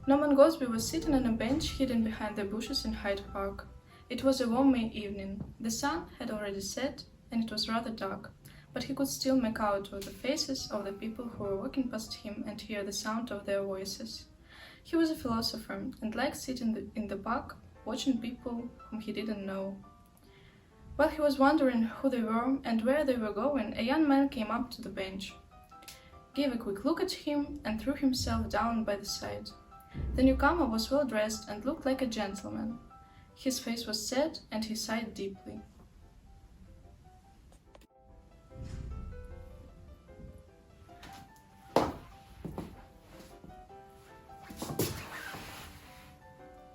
Norman Gosby was sitting on a bench hidden behind the bushes in Hyde Park. It was a warm May evening. The sun had already set, and it was rather dark, but he could still make out the faces of the people who were walking past him and hear the sound of their voices. He was a philosopher and liked sitting in the park, watching people whom he didn't know. While he was wondering who they were and where they were going, a young man came up to the bench, gave a quick look at him, and threw himself down by the side. The newcomer was well dressed and looked like a gentleman. His face was sad, and he sighed deeply.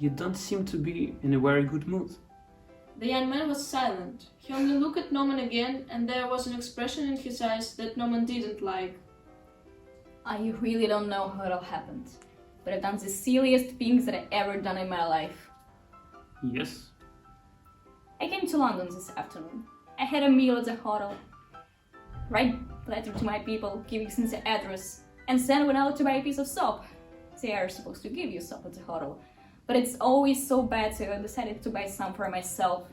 You don't seem to be in a very good mood. The young man was silent. He only looked at Norman again, and there was an expression in his eyes that Norman didn't like. I really don't know how it all happened, but I've done the silliest things that I've ever done in my life. Yes? I came to London this afternoon. I had a meal at the hotel, write letter to my people, giving them the address, and then went out to buy a piece of soap. They are supposed to give you soap at the hotel, but it's always so bad, so I decided to buy some for myself.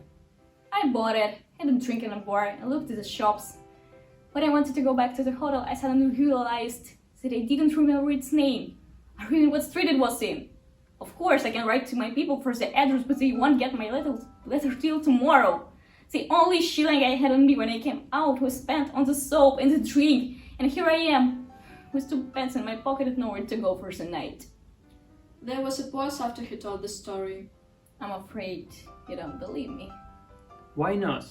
I bought it, had a drink in a bar, and looked at the shops. When I wanted to go back to the hotel, I suddenly realized that I didn't remember its name. I remember what street it was in. Of course, I can write to my people for the address, but they won't get my letter till tomorrow. The only shilling I had on me when I came out was spent on the soap and the drink, and here I am, with 2 pence in my pocket and nowhere to go for the night. There was a pause after he told the story. I'm afraid you don't believe me. Why not?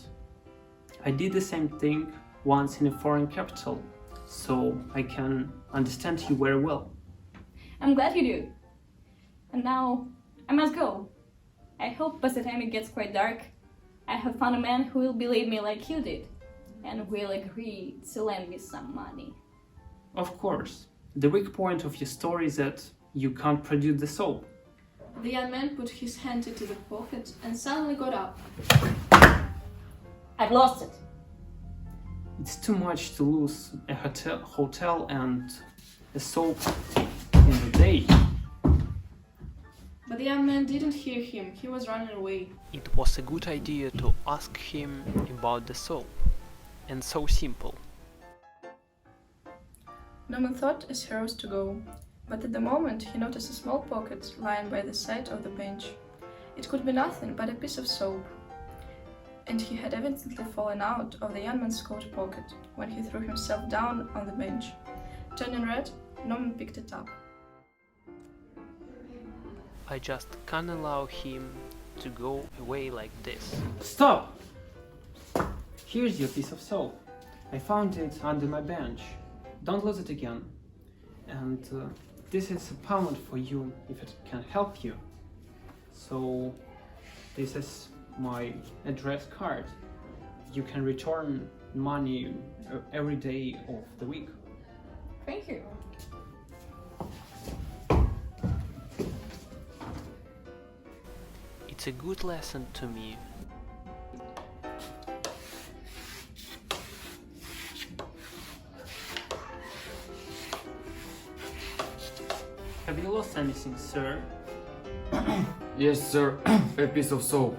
I did the same thing once in a foreign capital, so I can understand you very well. I'm glad you do. And now, I must go. I hope by the time it gets quite dark, I have found a man who will believe me like you did, and will agree to lend me some money. Of course. The weak point of your story is that you can't produce the soap. The young man put his hand into the pocket and suddenly got up. I've lost it. It's too much to lose a hotel and a soap in a day. But the young man didn't hear him. He was running away. It was a good idea to ask him about the soap, and so simple. Norman thought as he rose to go, but at the moment he noticed a small pocket lying by the side of the bench. It could be nothing but a piece of soap, and he had evidently fallen out of the young man's coat pocket when he threw himself down on the bench. Turning red, Norman picked it up. I just can't allow him to go away like this. Stop! Here's your piece of soap. I found it under my bench. Don't lose it again. And this is £1 for you if it can help you. So this is my address card. You can return money every day of the week. Thank you. It's a good lesson to me. Have you lost anything, sir? Yes, sir. A piece of soap.